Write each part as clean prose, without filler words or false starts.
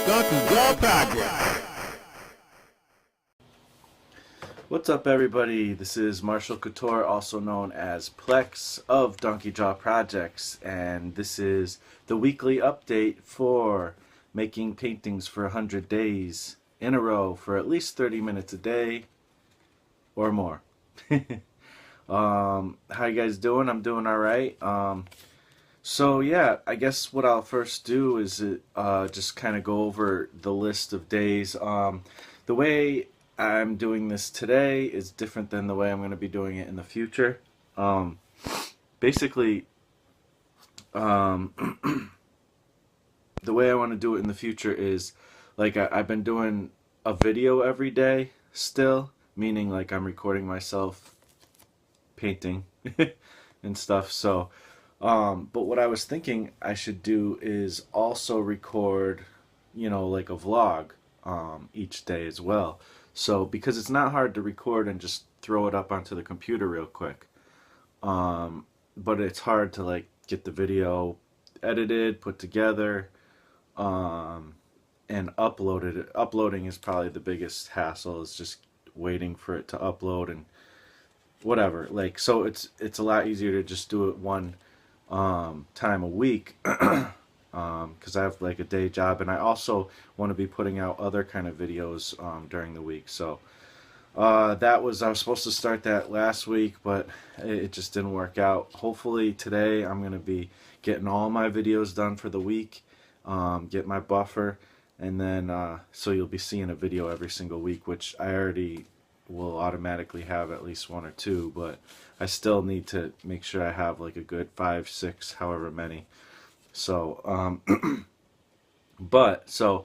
Couture Project. What's up, everybody? This is Marshall Couture, also known as Plex of Donkey Jaw Projects, and this is the weekly update for making paintings for 100 days in a row for at least 30 minutes a day or more. How you guys doing? I'm doing all right. So yeah, I guess what I'll first do is just kind of go over the list of days. The way I'm doing this today is different than the way I'm going to be doing it in the future. Basically, the way I want to do it in the future is like I've been doing a video every day still, meaning like I'm recording myself painting and stuff. So, but what I was thinking I should do is also record, like a vlog each day as well. So, because it's not hard to record and just throw it up onto the computer real quick. But it's hard to like get the video edited, put together, and uploaded. Uploading is probably the biggest hassle, is just waiting for it to upload and whatever. Like, so it's a lot easier to just do it one time a week, because I have like a day job, and I also want to be putting out other kind of videos during the week. So I was supposed to start that last week, but it just didn't work out. Hopefully today I'm going to be getting all my videos done for the week, get my buffer, and then so you'll be seeing a video every single week, which I already will automatically have at least one or two, but I still need to make sure I have like a good 5, 6, however many. So so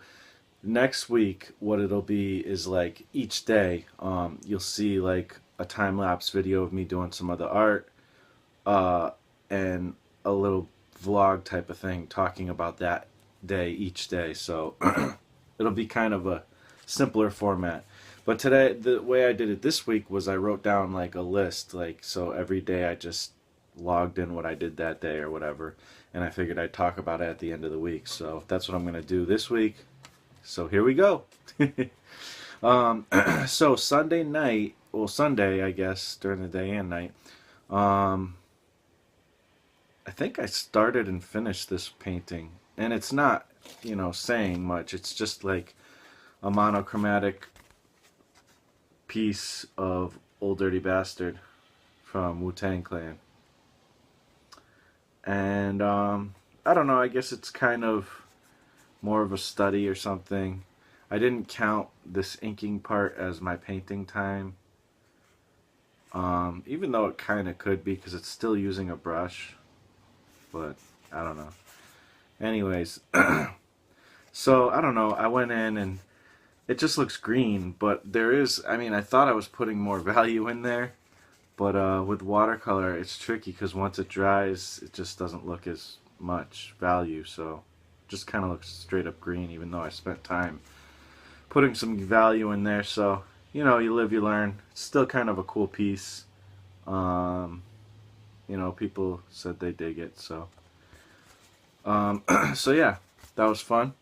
next week what it'll be is like each day you'll see like a time-lapse video of me doing some of the art, and a little vlog type of thing talking about that day each day. So it'll be kind of a simpler format. But today, the way I did it this week was I wrote down like a list, like, so every day I just logged in what I did that day or whatever, and I figured I'd talk about it at the end of the week. So that's what I'm going to do this week. So here we go. So Sunday night, well, Sunday, I guess, during the day and night, I think I started and finished this painting, and it's not, saying much. It's just like a monochromatic piece of Old Dirty Bastard from Wu-Tang Clan. And I don't know, I guess it's kind of more of a study or something. I didn't count this inking part as my painting time, even though it kind of could be because it's still using a brush, but I don't know. Anyways, so I don't know, I went in and it just looks green, but there is, I thought I was putting more value in there, but with watercolor it's tricky because once it dries it just doesn't look as much value, so it just kind of looks straight up green, even though I spent time putting some value in there. So, you live, you learn. It's still kind of a cool piece. People said they dig it, so so yeah, that was fun.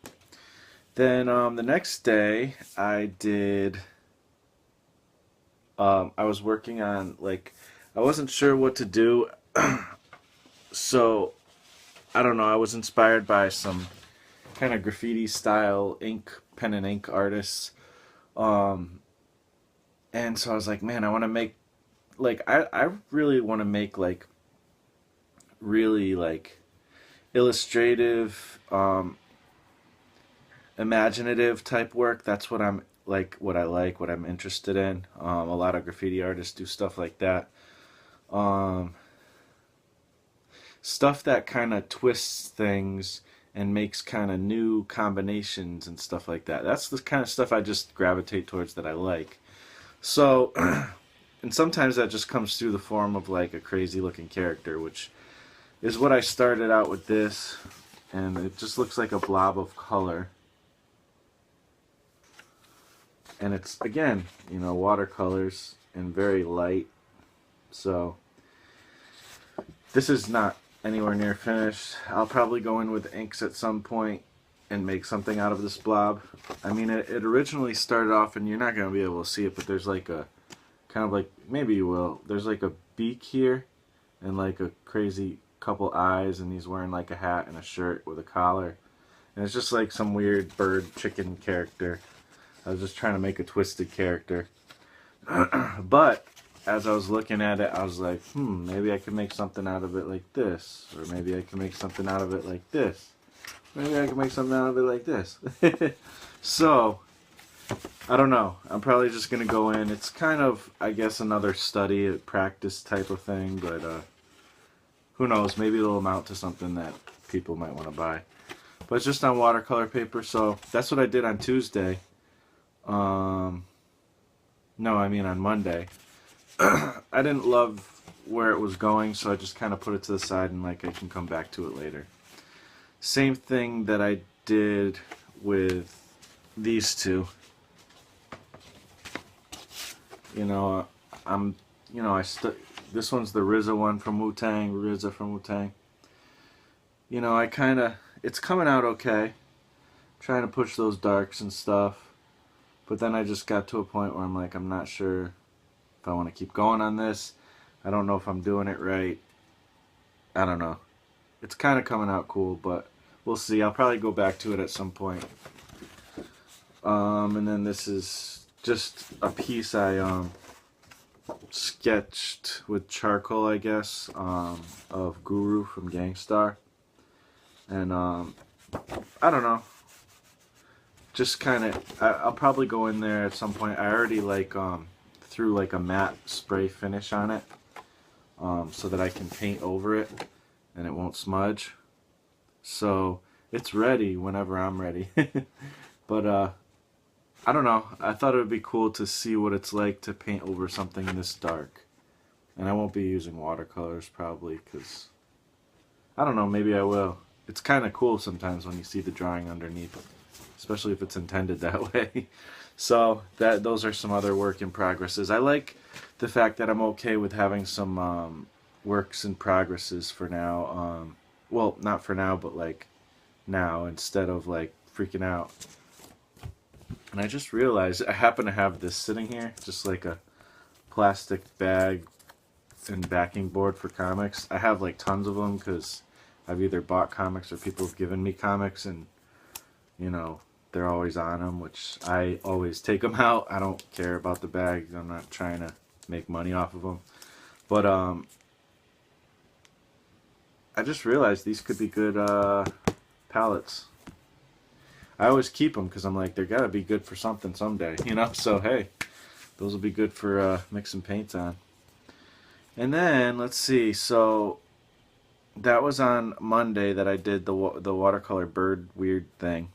Then the next day I did, I was working on, like, I wasn't sure what to do, so I don't know, I was inspired by some kind of graffiti style pen and ink artists, and so I was like, man, I want to make, like, I really want to make like really like illustrative, imaginative type work. That's what I'm like, what I'm interested in. A lot of graffiti artists do stuff like that. Stuff that kind of twists things and makes kind of new combinations and stuff like that. That's the kind of stuff I just gravitate towards, that I like. So, and sometimes that just comes through the form of like a crazy looking character, which is what I started out with this, and it just looks like a blob of color. And it's, again, watercolors and very light. So this is not anywhere near finished. I'll probably go in with inks at some point and make something out of this blob. I mean, it originally started off, and you're not going to be able to see it, but there's like a, kind of like, maybe you will, there's like a beak here, and like a crazy couple eyes, and he's wearing like a hat and a shirt with a collar. And it's just like some weird bird chicken character. I was just trying to make a twisted character. But as I was looking at it, I was like, maybe I could make something out of it like this. Or maybe I can make something out of it like this. Maybe I can make something out of it like this. So, I don't know. I'm probably just going to go in. It's kind of, I guess, another study, a practice type of thing. But who knows? Maybe it'll amount to something that people might want to buy. But it's just on watercolor paper. So, that's what I did on Tuesday. No, I mean on Monday. I didn't love where it was going, so I just kind of put it to the side and like I can come back to it later. Same thing that I did with these two. You know, this one's the RZA one from RZA from Wu-Tang. You know, it's coming out okay. Trying to push those darks and stuff. But then I just got to a point where I'm like, I'm not sure if I want to keep going on this. I don't know if I'm doing it right. I don't know. It's kind of coming out cool, but we'll see. I'll probably go back to it at some point. And then this is just a piece I sketched with charcoal, I guess, of Guru from Gangstar. And I don't know. Just kind of, I'll probably go in there at some point. I already like threw like a matte spray finish on it, so that I can paint over it and it won't smudge. So it's ready whenever I'm ready. But I don't know. I thought it would be cool to see what it's like to paint over something this dark. And I won't be using watercolors probably, because I don't know, maybe I will. It's kind of cool sometimes when you see the drawing underneath, especially if it's intended that way. So those are some other work in progresses. I like the fact that I'm okay with having some works in progresses for now. Well, not for now, but like now, instead of like freaking out. And I just realized I happen to have this sitting here, just like a plastic bag and backing board for comics. I have like tons of them because I've either bought comics or people have given me comics, and you know, they're always on them, which I always take them out. I don't care about the bags. I'm not trying to make money off of them. But I just realized these could be good palettes. I always keep them because I'm like, they're gotta be good for something someday, you know. So hey, those will be good for mixing paints on. And then let's see. So that was on Monday that I did the watercolor bird weird thing.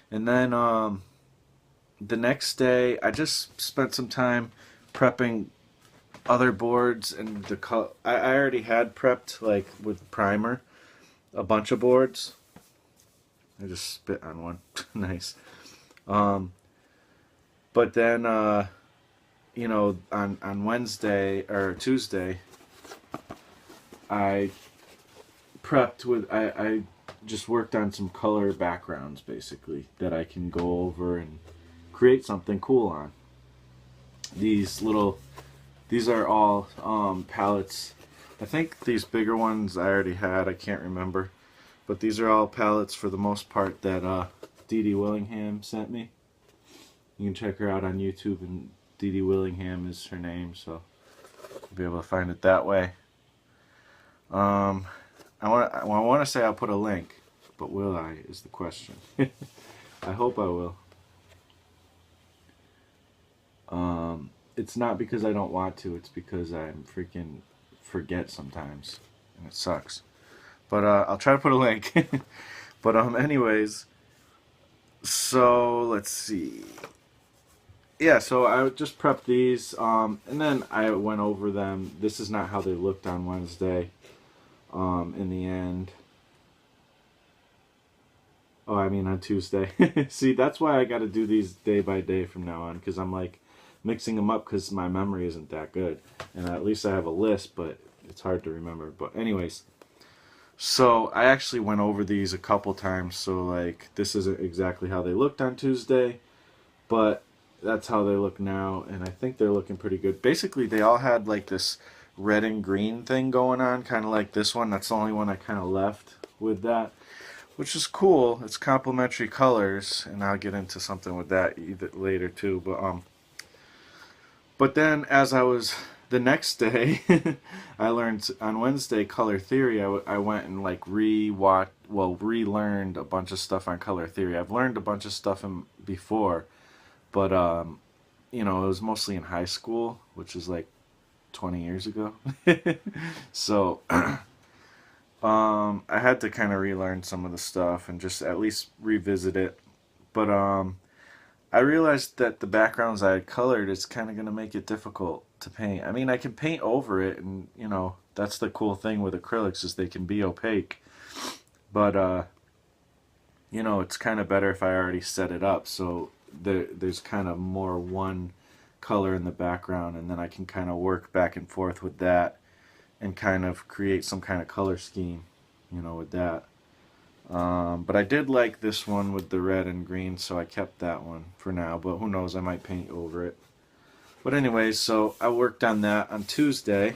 And then the next day, I just spent some time prepping other boards, and I already had prepped, like with primer, a bunch of boards. I just spit on one. Nice. But then, you know, on Wednesday or Tuesday, I prepped with, I just worked on some color backgrounds, basically, that I can go over and create something cool on. These are all palettes. I think these bigger ones I already had, I can't remember. But these are all palettes for the most part that Dee Dee Willingham sent me. You can check her out on YouTube, and Dee Dee Willingham is her name, so you'll be able to find it that way. I want to say I'll put a link, but will I is the question. I hope I will. It's not because I don't want to, it's because I freaking forget sometimes, and it sucks. But I'll try to put a link. But anyways, so let's see. Yeah, so I just prepped these, and then I went over them. This is not how they looked on Wednesday. In the end. Oh, I mean on Tuesday. See, that's why I got to do these day by day from now on, because I'm like mixing them up because my memory isn't that good. And at least I have a list, but it's hard to remember. But anyways, So I actually went over these a couple times. So like this isn't exactly how they looked on Tuesday, but that's how they look now, and I think they're looking pretty good. Basically, they all had like this red and green thing going on, kind of like this one. That's the only one I kind of left with that, which is cool. It's complementary colors, and I'll get into something with that either later too. But then as I was the next day, I learned on Wednesday color theory. I went and like relearned a bunch of stuff on color theory. I've learned a bunch of stuff before, but you know, it was mostly in high school, which is like 20 years ago. So I had to kind of relearn some of the stuff and just at least revisit it. But I realized that the backgrounds I had colored is kind of going to make it difficult to paint. I mean, I can paint over it, and you know, that's the cool thing with acrylics is they can be opaque. But you know, it's kind of better if I already set it up, so there's kind of more one color in the background, and then I can kind of work back and forth with that and kind of create some kind of color scheme, you know, with that. But I did like this one with the red and green, so I kept that one for now, but who knows, I might paint over it. But anyways, so I worked on that on Tuesday.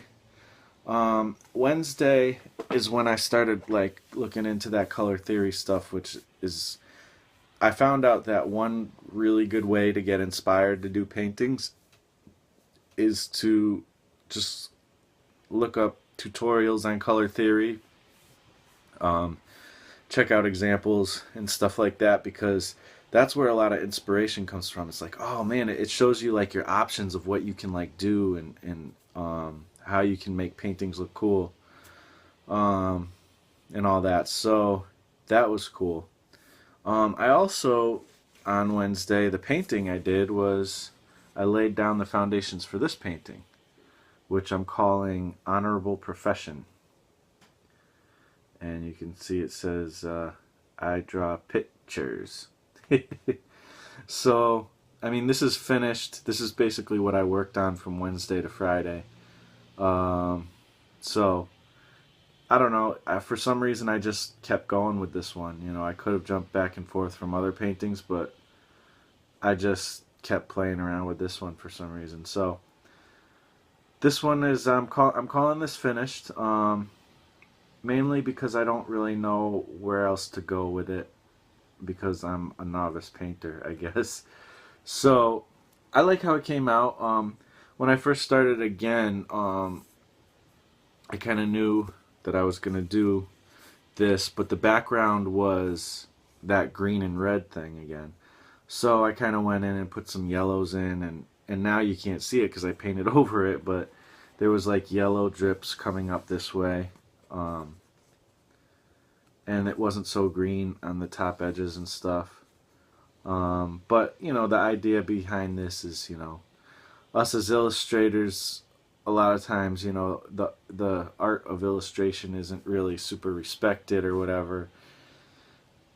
Wednesday is when I started like looking into that color theory stuff, which is I found out that one really good way to get inspired to do paintings is to just look up tutorials on color theory, um, check out examples and stuff like that, because that's where a lot of inspiration comes from. It's like, oh man, it shows you like your options of what you can like do, and how you can make paintings look cool, um, and all that. So that was cool. I also, on Wednesday, the painting I did was I laid down the foundations for this painting, which I'm calling Honorable Profession. And you can see it says, I draw pictures. So, I mean, this is finished. This is basically what I worked on from Wednesday to Friday. Um, so, I don't know. For some reason, I just kept going with this one. You know, I could have jumped back and forth from other paintings, but I just kept playing around with this one for some reason. So, this one is I'm calling this finished. Mainly because I don't really know where else to go with it, because I'm a novice painter, I guess. So I like how it came out. When I first started again, I kind of knew that I was gonna do this, but the background was that green and red thing again. So I kind of went in and put some yellows in, and now you can't see it because I painted over it, but there was like yellow drips coming up this way. And it wasn't so green on the top edges and stuff. But, you know, the idea behind this is, you know, us as illustrators, a lot of times, you know, the art of illustration isn't really super respected or whatever.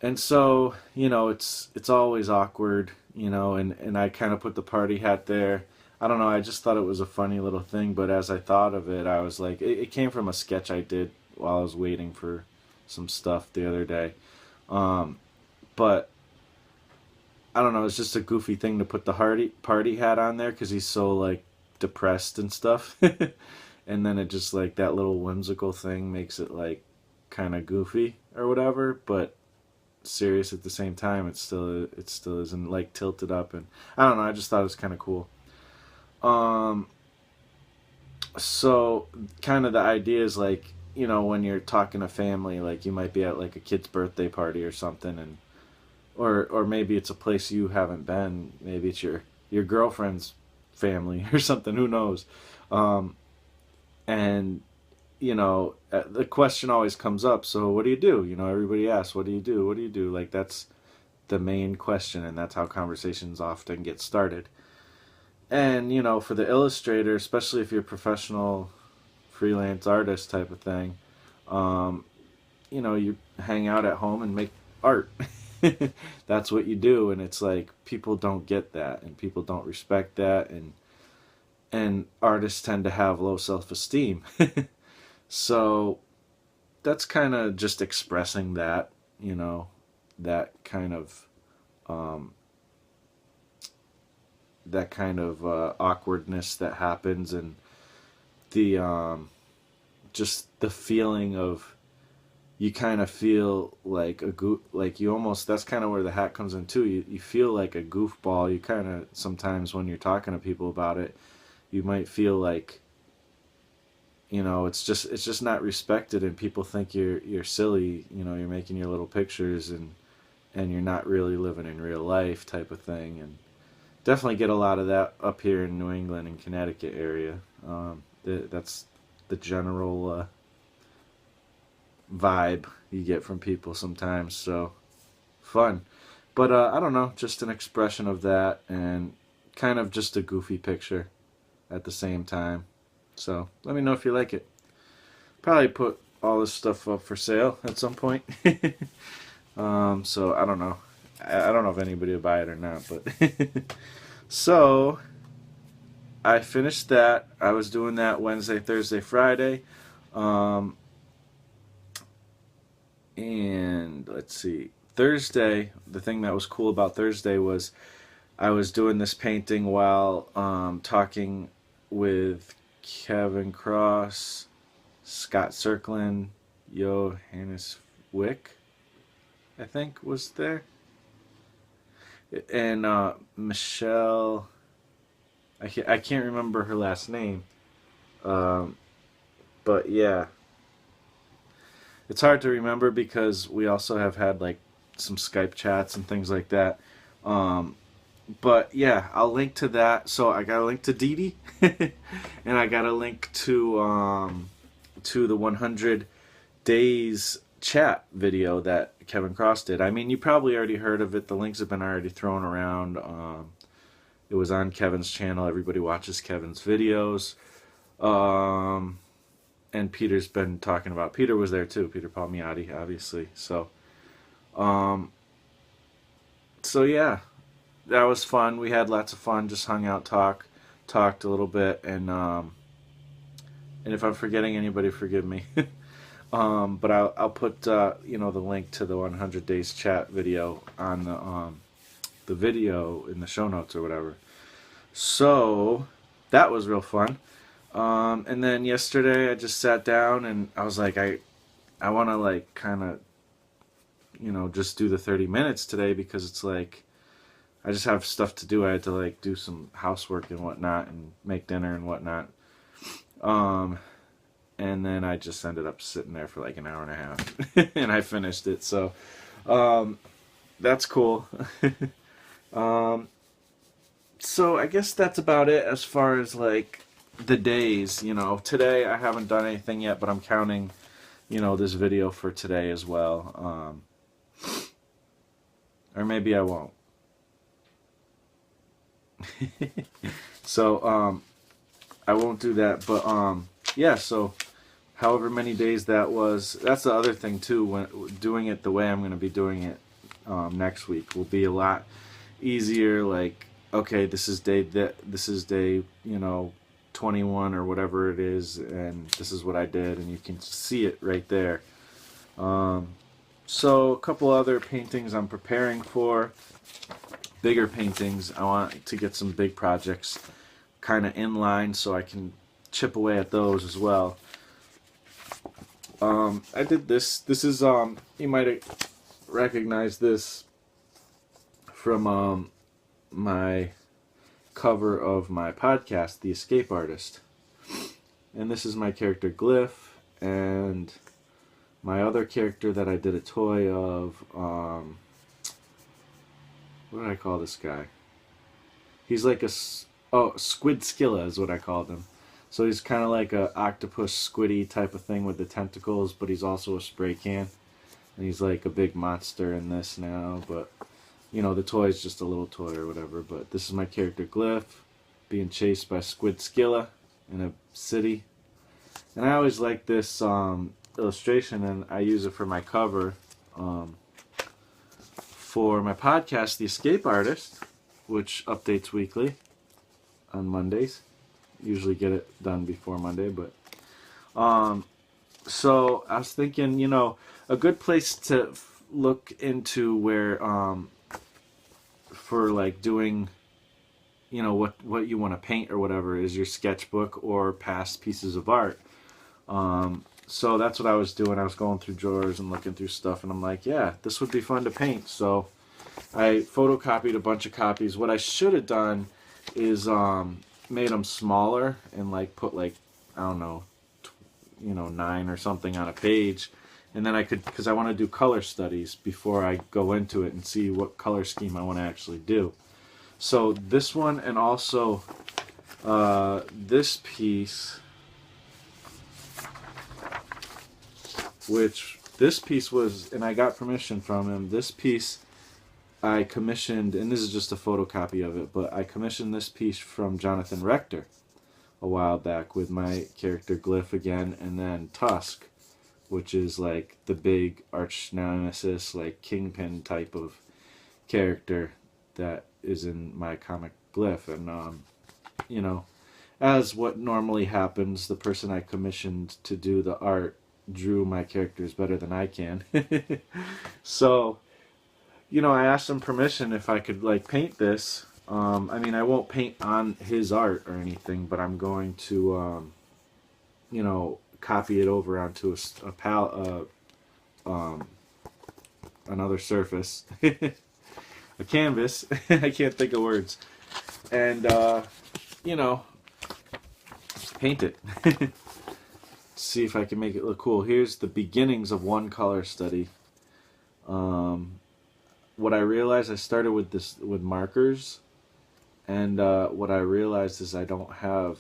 And so, you know, it's always awkward, you know, and I kind of put the party hat there. I don't know, I just thought it was a funny little thing, but as I thought of it, I was like, it came from a sketch I did while I was waiting for some stuff the other day. But I don't know, it's just a goofy thing to put the party hat on there because he's so like depressed and stuff. And then it just like that little whimsical thing makes it like kind of goofy or whatever, but serious at the same time. It still isn't like tilted up, and I don't know, I just thought it was kind of cool. Um so kind of the idea is like, you know, when you're talking to family, like you might be at like a kid's birthday party or something, and or maybe it's a place you haven't been. Maybe it's your girlfriend's family or something. Who knows? And you know, the question always comes up. So what do you do? You know, everybody asks, what do you do? What do you do? Like that's the main question, and that's how conversations often get started. And you know, for the illustrator, especially if you're a professional freelance artist type of thing, um, you know, you hang out at home and make art. That's what you do, and it's like people don't get that, and people don't respect that, and artists tend to have low self-esteem. So that's kind of just expressing that, that kind of awkwardness that happens, and the just the feeling of, you kind of feel like like you almost, that's kind of where the hat comes in too. You feel like a goofball. You kind of, sometimes when you're talking to people about it, you might feel like, it's just not respected, and people think you're silly. You're making your little pictures, and you're not really living in real life, type of thing. And definitely get a lot of that up here in New England and Connecticut area. That's the general vibe you get from people sometimes. So fun, but I don't know, just an expression of that, and kind of just a goofy picture at the same time. So let me know if you like it. Probably put all this stuff up for sale at some point. So I don't know. I don't know if anybody will buy it or not, but so I finished that. I was doing that Wednesday, Thursday, Friday. And let's see. Thursday, the thing that was cool about Thursday was I was doing this painting while talking with Kevin Cross, Scott Circlin, Johannes Wick, I think, was there. And Michelle, I can't remember her last name. But yeah. It's hard to remember because we also have had like some Skype chats and things like that. But yeah, I'll link to that. So I got a link to Dee Dee, and I got a link to the 100 days chat video that Kevin Cross did. I mean, you probably already heard of it. The links have been already thrown around. It was on Kevin's channel. Everybody watches Kevin's videos. And Peter's been talking about. Peter was there too. Peter Palmiotti, obviously. So yeah, that was fun. We had lots of fun. Just hung out, talked a little bit, and if I'm forgetting anybody, forgive me. But I'll put the link to the 100 days chat video on the video in the show notes or whatever. So that was real fun. And then yesterday I just sat down and I was like, I want to like kind of, just do the 30 minutes today, because it's like, I just have stuff to do. I had to like do some housework and whatnot and make dinner and whatnot. And then I just ended up sitting there for like an hour and a half and I finished it. So, that's cool. So I guess that's about it as far as like the days. Today I haven't done anything yet, but I'm counting, this video for today as well. Or maybe I won't. So, I won't do that, but, yeah, so however many days that was, that's the other thing too, when doing it the way I'm going to be doing it, next week will be a lot easier. Like, okay, this is day 21 or whatever it is, and this is what I did, and you can see it right there. So a couple other paintings I'm preparing for, bigger paintings. I want to get some big projects kind of in line so I can chip away at those as well. I did this. This is, you might recognize this from my cover of my podcast, The Escape Artist. And this is my character Glyph, and my other character that I did a toy of, what did I call this guy? He's like Squid Skilla is what I called him. So he's kind of like a octopus squiddy type of thing with the tentacles, but he's also a spray can. And he's like a big monster in this now, but the toy is just a little toy or whatever. But this is my character Glyph being chased by Squid Skilla in a city. And I always like this illustration, and I use it for my cover for my podcast, The Escape Artist, which updates weekly on Mondays. Usually get it done before Monday, but So I was thinking, a good place to look into where for like doing, what you want to paint or whatever is your sketchbook or past pieces of art. So that's what I was doing. I was going through drawers and looking through stuff, and I'm like, yeah, this would be fun to paint. So I photocopied a bunch of copies. What I should have done is made them smaller and like put like, I don't know, 9 or something on a page, and then I could, because I want to do color studies before I go into it and see what color scheme I want to actually do. So this one, and also this piece, which this piece was, and I got permission from him. This piece I commissioned, and this is just a photocopy of it, but I commissioned this piece from Jonathan Rector a while back with my character Glyph again, and then Tusk, which is like the big arch nemesis, like kingpin type of character that is in my comic Glyph. And as what normally happens, the person I commissioned to do the art drew my characters better than I can. So I asked him permission if I could like paint this. I mean, I won't paint on his art or anything, but I'm going to, copy it over onto another surface, a canvas. I can't think of words, and paint it. See if I can make it look cool. Here's the beginnings of one color study. What I realized, I started with markers. And what I realized is I don't have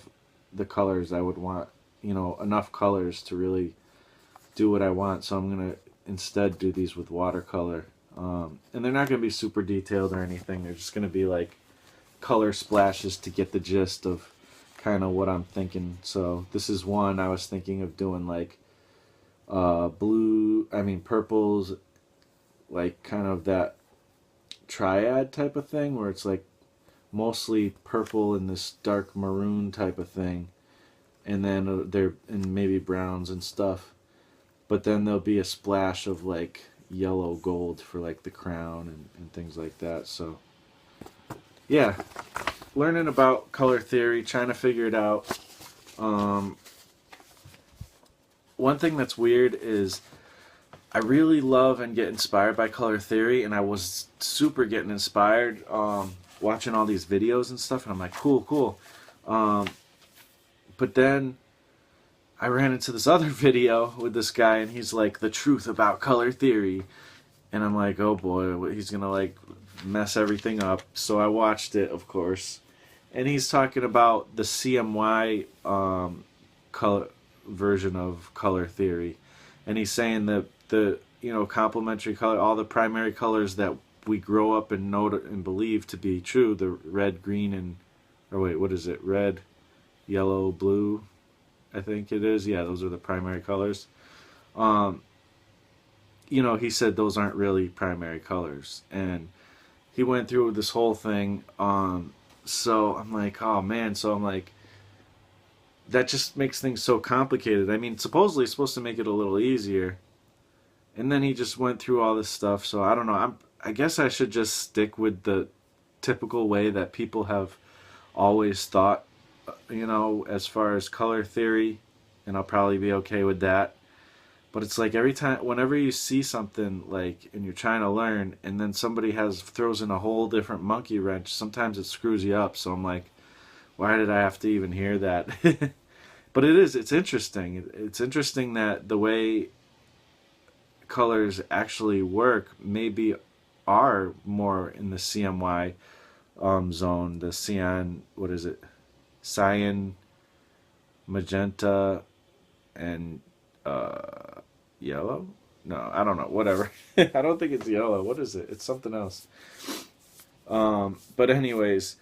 the colors I would want, enough colors to really do what I want. So I'm going to instead do these with watercolor. And they're not going to be super detailed or anything. They're just going to be like color splashes to get the gist of kind of what I'm thinking. So this is one I was thinking of doing like purples, like kind of that triad type of thing where it's like mostly purple and this dark maroon type of thing, and then they're in maybe browns and stuff, but then there'll be a splash of like yellow gold for like the crown and things like that. So yeah, learning about color theory, trying to figure it out. One thing that's weird is I really love and get inspired by color theory, and I was super getting inspired watching all these videos and stuff, and I'm like, cool. But then I ran into this other video with this guy, and he's like, the truth about color theory. And I'm like, oh boy, he's gonna like mess everything up. So I watched it, of course. And he's talking about the CMY color version of color theory. And he's saying that the complementary color, all the primary colors that we grow up and know and believe to be true, the red, green, red, yellow, blue, I think it is. Yeah, those are the primary colors. He said those aren't really primary colors. And he went through this whole thing. So I'm like, oh man. So I'm like, that just makes things so complicated. I mean, supposedly it's supposed to make it a little easier. And then he just went through all this stuff. So I don't know. I guess I should just stick with the typical way that people have always thought, as far as color theory, and I'll probably be okay with that. But it's like whenever you see something like, and you're trying to learn, and then somebody throws in a whole different monkey wrench, sometimes it screws you up. So I'm like, why did I have to even hear that? But it's interesting. It's interesting that the way colors actually work maybe are more in the CMY zone, the cyan, what is it? Cyan, magenta, and yellow? No, I don't know. Whatever. I don't think it's yellow. What is it? It's something else. But anyways,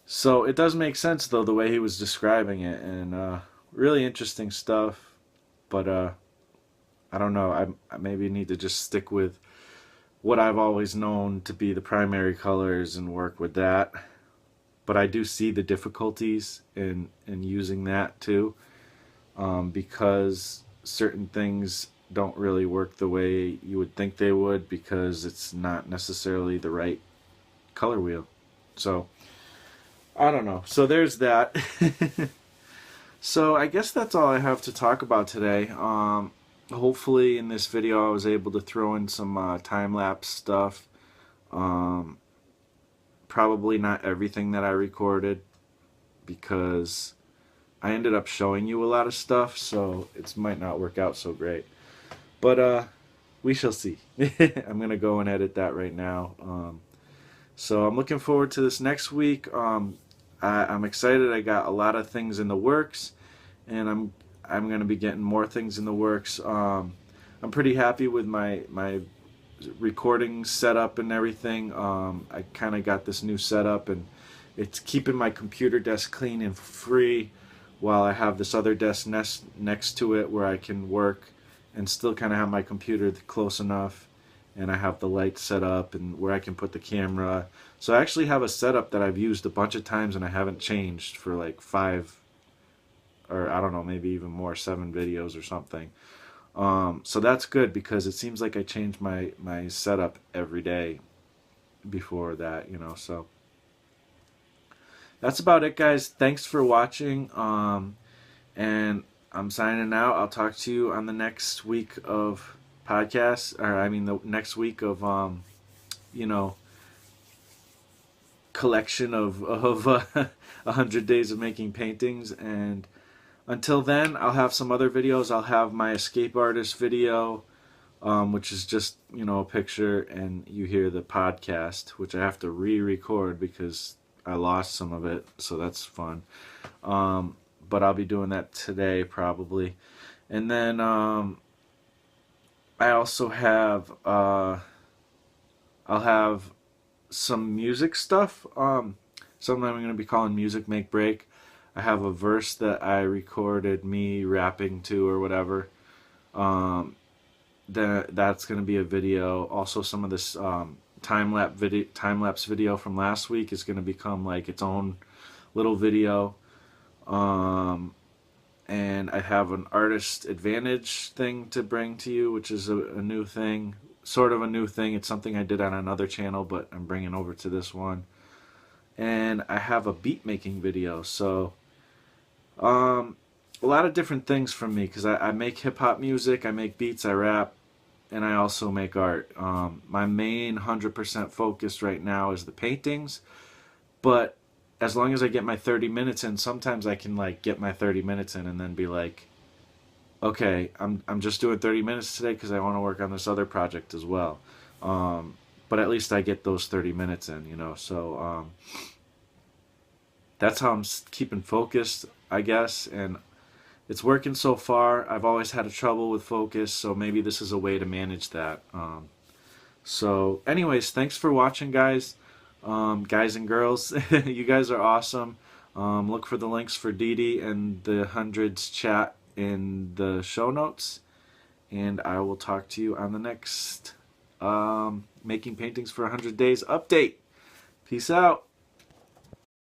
so it does make sense though the way he was describing it, and really interesting stuff. But I don't know. I maybe need to just stick with what I've always known to be the primary colors and work with that. But I do see the difficulties in using that too, because certain things don't really work the way you would think they would because it's not necessarily the right color wheel. So I don't know. So there's that. So I guess that's all I have to talk about today. Hopefully in this video I was able to throw in some time-lapse stuff. Probably not everything that I recorded because I ended up showing you a lot of stuff, so it might not work out so great. But we shall see. I'm going to go and edit that right now. So I'm looking forward to this next week. I'm excited. I got a lot of things in the works, and I'm going to be getting more things in the works. I'm pretty happy with my recording setup and everything. I kind of got this new setup, and it's keeping my computer desk clean and free while I have this other desk next to it where I can work and still kind of have my computer close enough, and I have the light set up and where I can put the camera. So I actually have a setup that I've used a bunch of times and I haven't changed for like 5 or I don't know, maybe even more, 7 videos or something. So that's good because it seems like I change my setup every day before that, you know. So that's about it, guys. Thanks for watching, and I'm signing out. I'll talk to you on the next week of podcasts, or I mean the next week of you know, collection of 100 days of making paintings. And until then, I'll have some other videos. I'll have my escape artist video, which is just, you know, a picture, and you hear the podcast, which I have to re-record because I lost some of it, so that's fun. But I'll be doing that today probably. And then I also have I'll have some music stuff. Something I'm going to be calling Music Make Break. I have a verse that I recorded me rapping to or whatever. That's going to be a video. Also, some of this time-lapse video from last week is going to become like its own little video. And I have an artist advantage thing to bring to you, which is a new thing, sort of a new thing. It's something I did on another channel, but I'm bringing over to this one. And I have a beat making video. So a lot of different things from me, because I make hip-hop music, I make beats, I rap, and I also make art. My main 100% focus right now is the paintings, but as long as I get my 30 minutes in, sometimes I can like get my 30 minutes in and then be like, okay, I'm just doing 30 minutes today because I want to work on this other project as well. But at least I get those 30 minutes in, you know. So that's how I'm keeping focused, I guess, and it's working so far. I've always had a trouble with focus, so maybe this is a way to manage that. So anyways, thanks for watching, guys. Guys and girls, you guys are awesome. Look for the links for Dee Dee and the Hundreds chat in the show notes, and I will talk to you on the next Making Paintings for 100 Days update. Peace out.